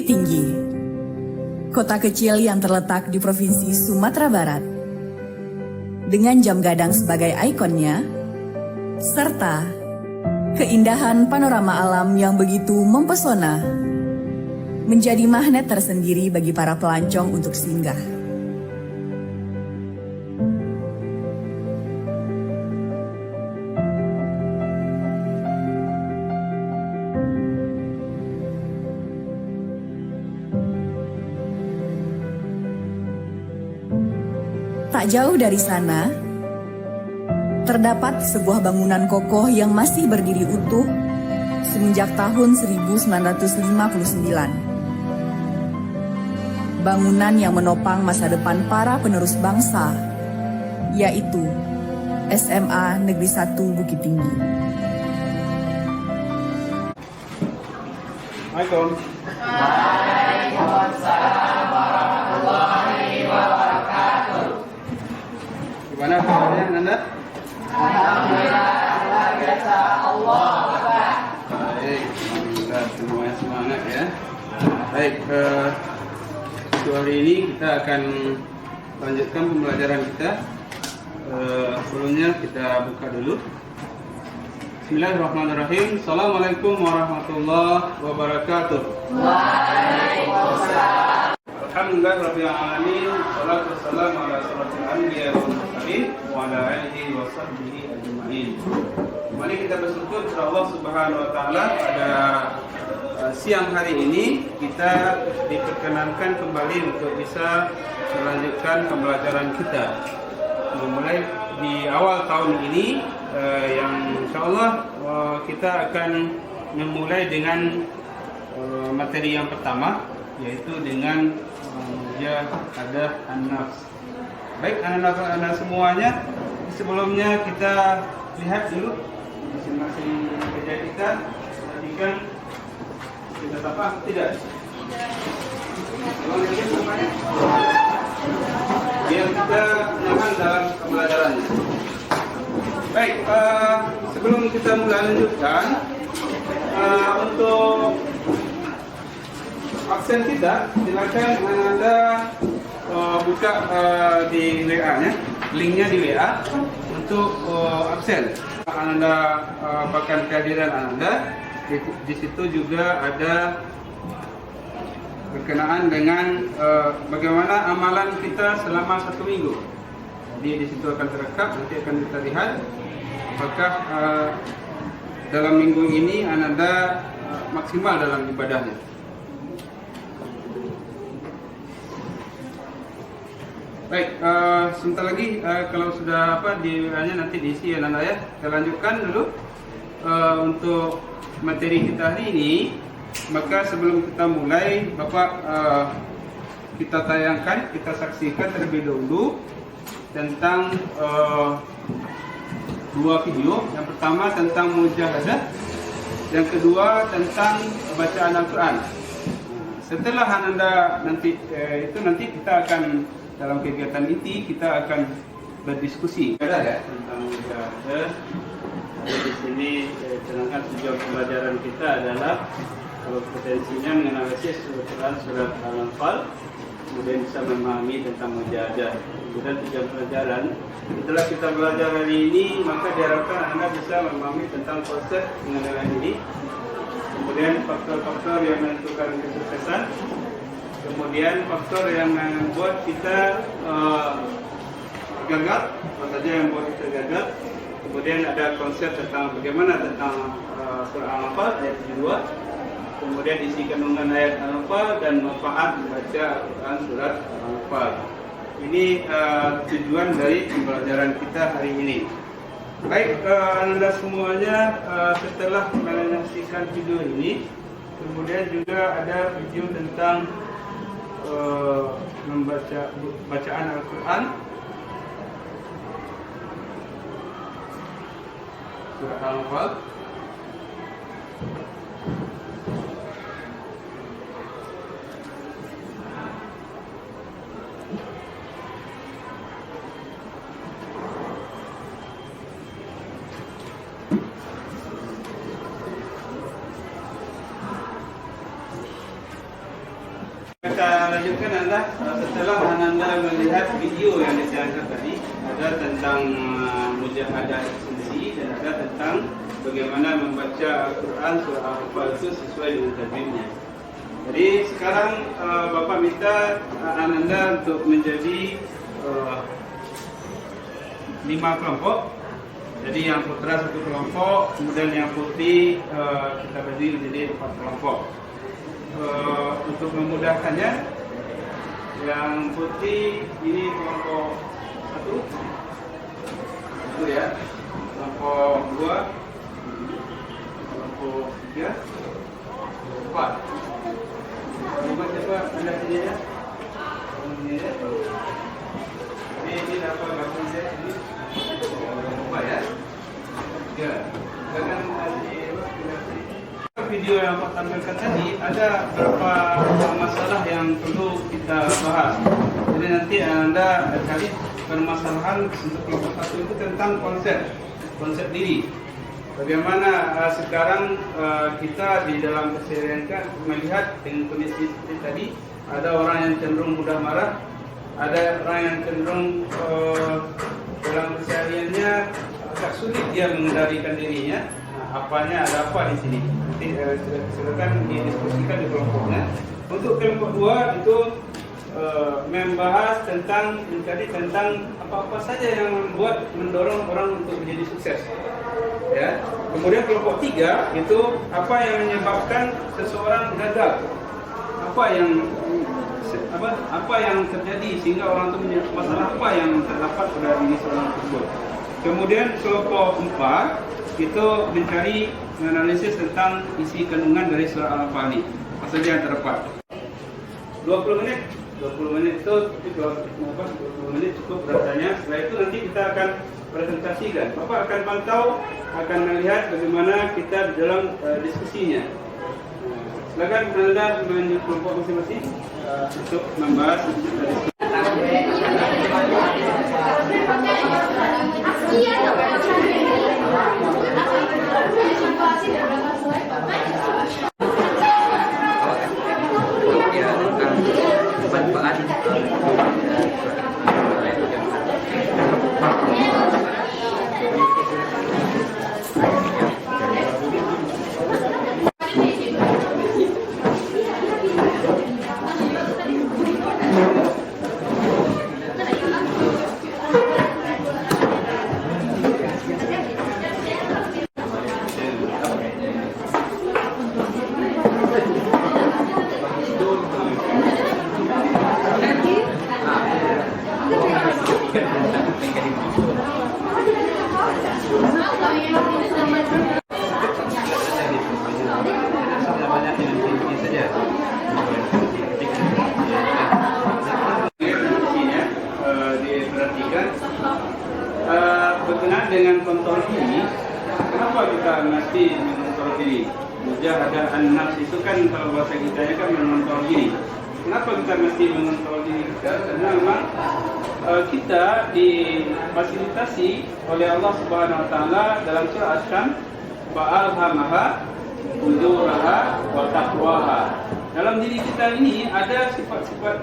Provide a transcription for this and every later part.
Bukit Tinggi, kota kecil yang terletak di Provinsi Sumatera Barat, dengan Jam Gadang sebagai ikonnya, serta keindahan panorama alam yang begitu mempesona, menjadi magnet tersendiri bagi para pelancong untuk singgah. Tak jauh dari sana, terdapat sebuah bangunan kokoh yang masih berdiri utuh semenjak tahun 1959. Bangunan yang menopang masa depan para penerus bangsa, yaitu SMA Negeri 1 Bukit Tinggi. Waalaikumsalam warahmatullahi wabarakatuh. Gimana kabarnya Nanda? Alhamdulillah, luar biasa. Allah Akbar. Baik, alhamdulillah semuanya semangat ya. Baik, hari ini kita akan lanjutkan pembelajaran kita. Sebelumnya kita buka dulu. Bismillahirrahmanirrahim. Assalamualaikum warahmatullahi wabarakatuh. Waalaikumsalam. Alhamdulillah rabbil alamin. Wassalatu wassalamu ala asyrofil anbiya wal mursalin wa ala alihi wa sahbihi ajma'in. Mari kita bersyukur kepada Allah Subhanahu wa taala pada siang hari ini kita diperkenankan kembali untuk bisa melanjutkan pembelajaran kita. Mulai di awal tahun ini yang insyaallah kita akan memulai dengan materi yang pertama, yaitu dengan ada an-nafs. Baik anak-anak semuanya, sebelumnya kita lihat dulu masing-masing kerja kita. Perhatikan kita apa tidak? Biar kita nyaman dalam pembelajarannya. Baik, sebelum kita mulai lanjutkan, untuk absen kita, silakan Anda buka di WA-nya, linknya di WA untuk absen. Anda bahkan kehadiran Anda di situ juga ada berkenaan dengan bagaimana amalan kita selama 1 minggu. Jadi di situ akan terekam, nanti akan kita lihat apakah dalam minggu ini Anda maksimal dalam ibadahnya. Baik, sebentar lagi kalau sudah di WA-nya nanti diisi ya Nanda ya. Kita lanjutkan dulu untuk materi kita hari ini. Maka sebelum kita mulai, Bapak kita tayangkan, kita saksikan terlebih dahulu tentang 2 video. Yang pertama tentang mujahadah, yang kedua tentang bacaan Al-Quran. Setelah Anda nanti kita akan dalam kegiatan inti kita akan berdiskusi tentang mujahadah. Di sini sedangkan tujuan pembelajaran kita adalah kompetensinya menganalisis surat Al-Anfal, kemudian bisa memahami tentang mujahadah. Kemudian tujuan pelajaran setelah kita belajar hari ini, maka diharapkan Anda bisa memahami tentang konsep pengenalan ini, kemudian faktor-faktor yang menentukan kesuksesan, kemudian faktor yang membuat kita gagal, apa saja yang membuat kita gagal. Kemudian ada konsep tentang bagaimana tentang surah Al-Anfal ayat 72, kemudian isi kandungan ayat Al-Anfal dan manfaat membaca Al-Quran surat Al-Anfal. Ini tujuan dari pembelajaran kita hari ini. Baik, Anda semuanya setelah menyaksikan video ini, kemudian juga ada video tentang membaca bacaan Al-Quran surah Al-Anfal. setelah Ananda melihat video yang ditayangkan tadi, ada tentang mujahadah sendiri dan ada tentang bagaimana membaca Al-Quran surah Al-Anfal itu sesuai dengan tajwidnya. Jadi sekarang Bapak minta Ananda untuk menjadi 5 kelompok. Jadi yang putra 1 kelompok, kemudian yang putih kita bagi menjadi 4 kelompok. Untuk memudahkannya, yang putih ini kelompok 1 ya, kelompok 2, kelompok 3, 4. Coba anda sini ya. Ini dapat bagian ini. Apa ya? Ya. Jangan video yang Pak tampilkan tadi ada beberapa masalah yang perlu kita bahas. Jadi nanti Anda cari permasalahan untuk kelompok 1 itu tentang konsep diri. Bagaimana sekarang kita di dalam keseharian melihat dengan kondisi seperti tadi, ada orang yang cenderung mudah marah, ada orang yang cenderung dalam kesehariannya agak sulit dia mengendalikan dirinya. Apanya ada apa di sini? Nanti silakan didiskusikan di kelompoknya. Untuk kelompok 2 itu membahas tentang mencari tentang apa-apa saja yang mendorong orang untuk menjadi sukses. Ya. Kemudian kelompok 3 itu apa yang menyebabkan seseorang gagal. Apa yang terjadi sehingga orang itu masalah apa yang terdapat pada diri seorang tersebut. Kemudian kelompok 4 itu mencari menganalisis tentang isi kandungan dari surah Al-Anfal ini. Apa saja yang terdapat. 20 menit itu 20 menit cukup rasanya. Setelah itu nanti kita akan presentasikan. Bapak akan pantau, akan melihat bagaimana kita di dalam diskusinya. Silakan Anda menunjuk kelompok masing-masing untuk membahas diskusi. Berkenaan dengan kontrol diri, kenapa kita mesti mengontrol diri? Mujahadah an-nafs itu kan kalau bahasa kita kan mengontrol diri. Kenapa kita mesti mengontrol diri kita? Karena memang kita difasilitasi oleh Allah Subhanahu Wa Taala dalam surah Asy-Syams, fa'alhamaha fujuraha wa taqwaha. Dalam diri kita ini ada sifat-sifat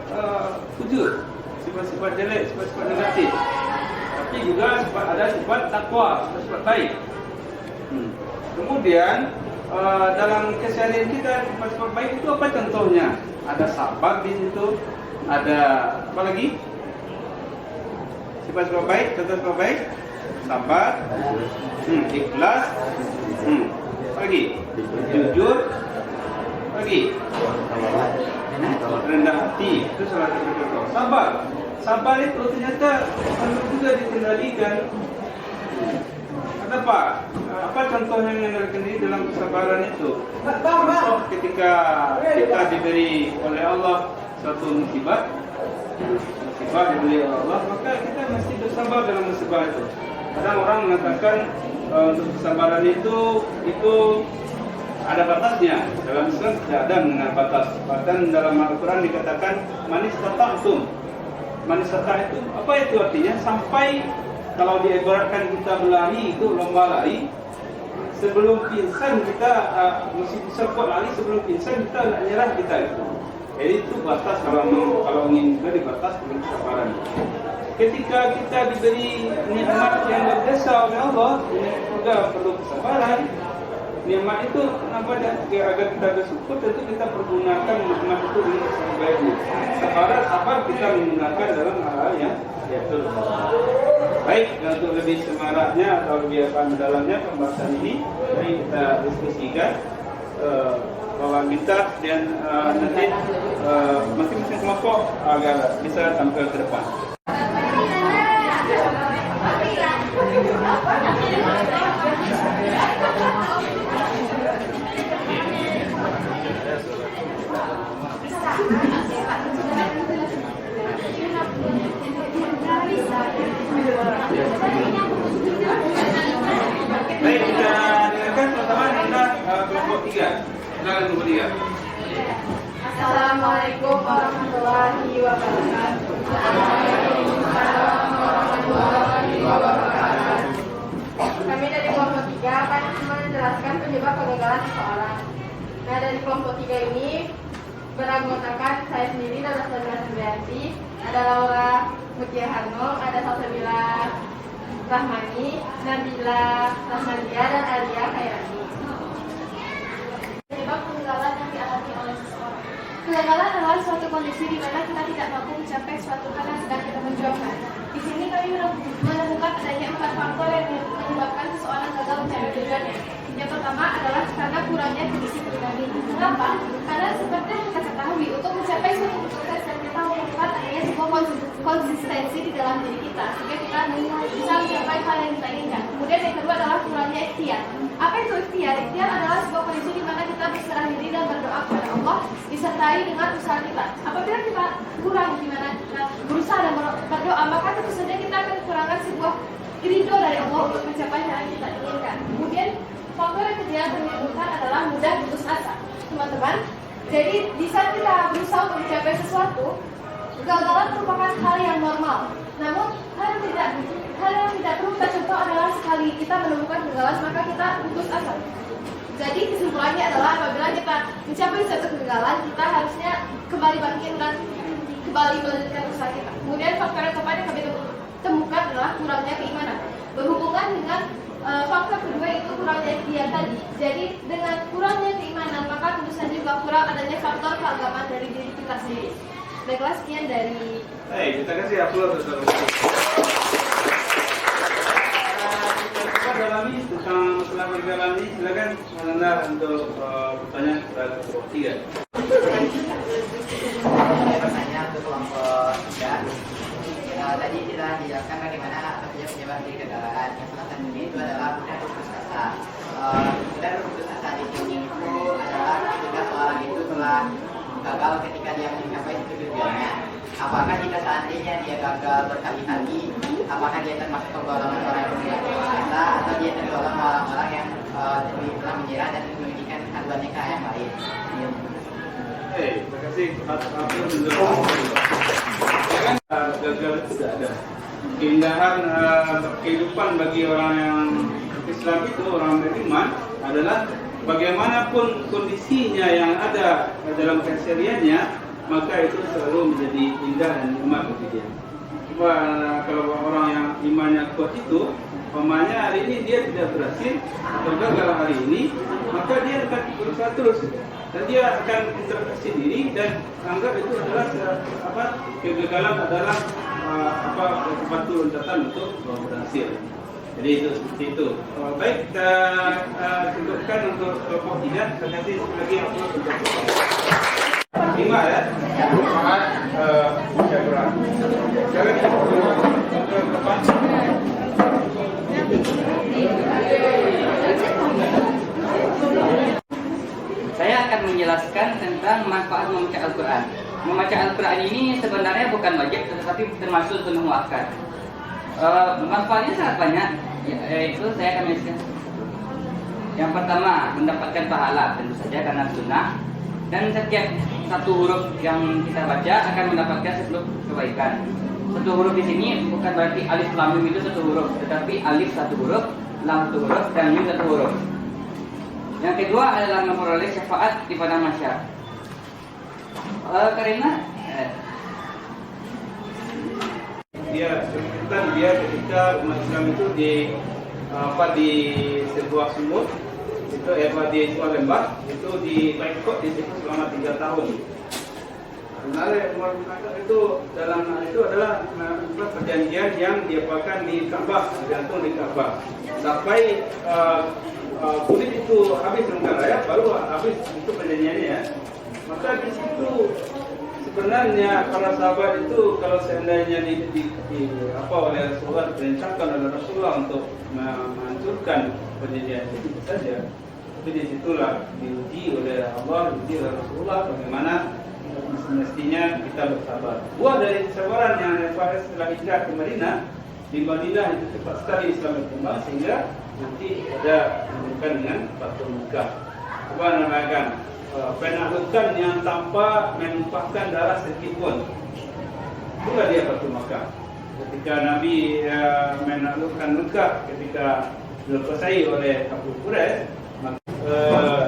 fujur, sifat-sifat jelek, sifat-sifat negatif. Tapi juga ada sifat takwa, sifat baik. Kemudian dalam keseharian kita sifat-sifat baik itu apa contohnya? Ada sabar di situ, ada apa lagi? Sifat-sifat baik, contoh-sifat baik, sabar, ikhlas, lagi jujur, lagi rendah hati. Itu salah satu contoh. Sabar itu ternyata perlu juga dikendalikan. Apa contohnya mengendalikan diri dalam kesabaran itu? Contoh ketika kita diberi oleh Allah suatu musibah diberi oleh Allah, maka kita mesti bersabar dalam musibah itu. Kadang orang mengatakan untuk kesabaran itu ada batasnya. Dalam Islam tidak ada mengenai batas. Bahkan dalam Al-Quran dikatakan manis tata'tum. Manis tata'tum itu apa itu artinya? Sampai kalau diibaratkan kita berlari itu lomba lari, sebelum pingsan kita mesti bisa kuat lari, sebelum pingsan kita nak nyerah kita itu. Jadi itu batas kalau ingin kita dibatas dengan kesabaran. Ketika kita diberi nikmat yang berjasa oleh Allah, ini juga perlu kesabaran. Nikmat itu kenapa agar kita bersyukur, tentu kita pergunakan nikmat itu dengan sebaik-baiknya. Sabar kita menggunakan dalam hal yang betul. Baik, untuk lebih semaraknya atau lebih dalamnya pembahasan ini, mari kita diskusikan bahwa kita dan nanti masing-masing kelompok agar bisa tampil ke depan. Baik, kita dengarkan teman-teman, kita kelompok 3. Silakan kelompok 3. Assalamualaikum warahmatullahi wabarakatuh. Kami dari kelompok 3 akan menjelaskan penyebab kegagalan seseorang. Nah, dari kelompok 3 ini beranggotakan saya sendiri, ada Salsabila Subianti, ada Laura Mutia Hanum, ada Salsabila Rahmani, Nabila Rahmandia, dan Alia Khairani. Penyebab kegagalan yang dialami oleh seseorang. Kegagalan adalah suatu kondisi di mana kita tidak mampu mencapai suatu hal yang sedang kita perjuangkan. Di sini kami menemukan adanya 4 faktor yang menyebabkan seseorang gagal mencapai tujuannya. Yang pertama adalah karena kurangnya kedisiplinan. Kenapa? Karena seperti yang kita ketahui, untuk mencapai suatu sukses dan kita membutuhkan adanya sebuah konsistensi di dalam diri kita, sehingga kita bisa mencapai hal yang kita inginkan. Kemudian yang kedua adalah kurangnya ikhtiar. Apa itu ikhtiar? Ikhtiar adalah sebuah kondisi di mana kita berserah diri dan berdoa kepada Allah disertai dengan usaha kita. Apabila kita kurang di mana kita berusaha dan berdoa, maka tentu saja kita akan kekurangan sebuah ridho dari Allah untuk mencapai hal yang kita inginkan. Kemudian faktor yang ketiga yang menimbulkan adalah mudah putus asa, teman-teman. Jadi di saat kita berusaha untuk mencapai sesuatu, kegagalan merupakan hal yang normal. Namun hal yang tidak perlu kita contoh adalah sekali kita menemukan kegagalan maka kita putus asa. Jadi kesimpulannya adalah apabila kita mencapai suatu kegagalan, kita harusnya kembali bangkit dan kembali melanjutkan usaha kita. Kemudian faktor yang keempat yang kami temukan adalah kurangnya keimanan. Berhubungan dengan faktor kedua itu kurangnya ikhtiar tadi. Jadi dengan kurangnya keimanan maka tentu saja juga kurang adanya faktor keagamaan dari diri kita sendiri. Baiklah, sekian dari. Baik, kita kasih aplaus untuk kita dalami tentang masalah kegagalan ini. Silakan Anda untuk pertanyaan kepada kelompok 3. Pertanyaan untuk kelompok 3. Tadi kita dijelaskan bagaimana apa saja penyebab dari kegagalan. Yang salah satunya itu adalah mudah putus asa. Mudah putus asa di sini itu adalah ketika seorang itu telah gagal ketika dia mencapai tujuannya. Apakah jika seandainya dia gagal berkali-kali, apakah dia termasuk golongan orang yang mudah putus asa, atau dia tergolong orang-orang yang telah menyerah dan memiliki haluannya ke yang lain? Terima kasih aplaus untuk gagal itu tidak ada. Keindahan kehidupan bagi orang yang Islam itu, orang beriman, adalah bagaimanapun kondisinya yang ada dalam kesehariannya, maka itu selalu menjadi indah dan nikmat bagi dia. Kalau orang yang imannya kuat itu, umpamanya hari ini dia tidak berhasil atau gagal hari ini, maka dia akan berusaha terus dan dia akan introspeksi diri dan anggap itu adalah kegagalan adalah batu loncatan untuk berhasil. Jadi itu seperti itu. Baik, kita cukupkan untuk kelompok 3. Terima kasih lagi aplaus untuk 5 ya. Semangat musyawarah. Sekarang kita ke depan. Saya akan menjelaskan tentang manfaat membaca Al-Quran. Membaca Al-Quran ini sebenarnya bukan wajib, tetapi termasuk sunnah muakkad. Manfaatnya sangat banyak, yaitu saya akan menjelaskan. Yang pertama, mendapatkan pahala, tentu saja karena sunnah. Dan setiap satu huruf yang kita baca akan mendapatkan 10 kebaikan. Satu huruf di sini bukan berarti alif lam mim itu satu huruf, tetapi alif satu huruf, lam satu huruf, dan mim satu huruf. Yang kedua adalah memperoleh syafaat di padang mahsyar. Karena dia ketika umat Islam itu di sebuah sumur itu di sebuah lembah itu dipaikot di situ selama 3 tahun. Sebenarnya Umar bin Khattab itu dalam hal itu adalah perjanjian yang diapakan di Ka'bah, digantung di Ka'bah. Sampai kulit itu habis lengkap ya, baru habis itu perjanjiannya ya. Maka di situ sebenarnya para sahabat itu kalau seandainya apa oleh Rasulullah, diperintahkan oleh Rasulullah untuk menghancurkan perjanjian itu saja. Tapi disitulah diuji oleh Allah, diuji oleh Rasulullah bagaimana semestinya kita bersabar. Buah dari kesabaran yang daripada setelah hijrah ke Madinah, di Madinah itu cepat sekali Islam berkembang sehingga nanti ada menunjukkan dengan Fathu Mekah. Apa namanya? Penaklukan yang tanpa menumpahkan darah sedikit pun. Itulah dia Fathu Mekah. Ketika Nabi menaklukkan Mekah ketika dilepas oleh Abu Quraisy,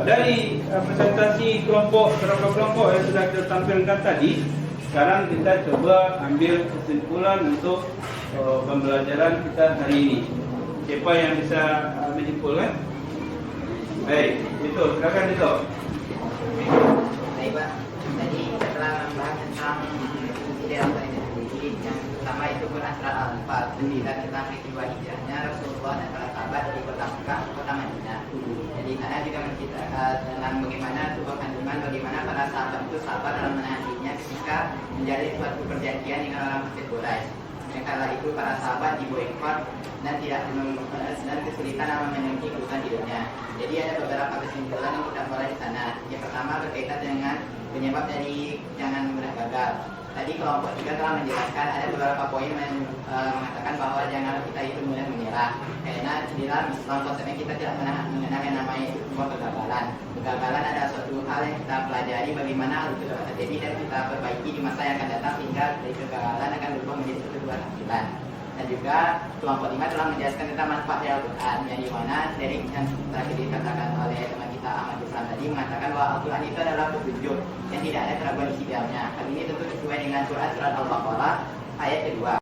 dari presentasi beberapa kelompok yang sudah kita tampilkan tadi, sekarang kita coba ambil kesimpulan untuk pembelajaran kita hari ini. Siapa yang bisa menyimpulkan? Baik, itu silakan itu. Baik Pak, tadi kita telah membahas tentang fungsi dalam sendiri. Yang pertama itu Quran surat Al-Anfal, cerita tentang peristiwa hijrahnya Rasulullah dan para sahabat dari kota Mekah ke kota Madinah. Jadi sana juga menceritakan tentang bagaimana sebuah kandungan, bagaimana para sahabat itu sabar dalam menahan dirinya ketika menjalin suatu perjanjian dengan orang kafir Quraisy. Dan kala itu para sahabat diboikot dan dan kesulitan dalam memenuhi kebutuhan hidupnya. Jadi ada beberapa kesimpulan yang kita mulai di sana. Yang pertama berkaitan dengan penyebab dari jangan mudah gagal. Tadi kelompok 3 telah menjelaskan ada beberapa poin mengatakan bahwa jangan kita itu mudah menyerah. Karena di dalam Islam konsepnya kita tidak pernah mengenal yang namanya itu sebuah kegagalan. Kegagalan adalah suatu hal yang kita pelajari bagaimana hal itu dapat terjadi dan kita perbaiki di masa yang akan datang sehingga dari kegagalan akan berubah menjadi suatu keberhasilan. Dan juga kelompok 5 telah menjelaskan tentang manfaat dari Al-Quran yang dimana dari yang tadi dikatakan oleh teman kita Ahmad Islam tadi mengatakan bahwa Al-Quran itu adalah petunjuk yang tidak ada keraguan isi dalamnya. Hal ini tentu sesuai dengan surat Al-Baqarah ayat kedua.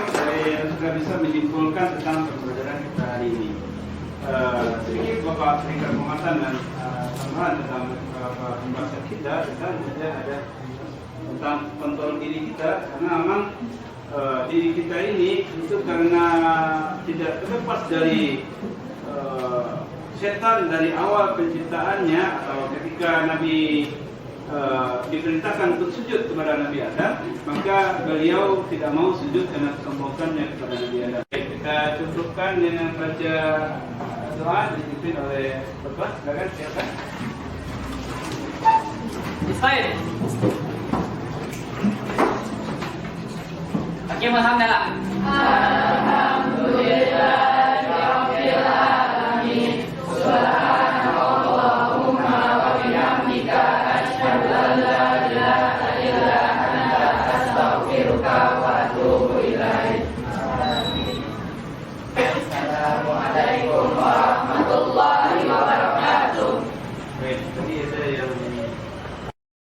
Saya sudah bisa menyimpulkan tentang pembelajaran kita hari ini. Sedikit Bapak berikan penguatan dan tambahan tentang pembahasan kita tentang ada tentang kontrol diri kita, karena memang diri kita ini itu karena tidak terlepas dari setan dari awal penciptaannya, atau ketika Nabi diperintahkan untuk sujud kepada Nabi Adam, maka beliau tidak mau sujud karena kesombongannya kepada Nabi Adam. Kita cukupkan dengan baca doa dipimpin oleh Bapak. Silakan silakan. Ismail. Hakim alhamdulillah.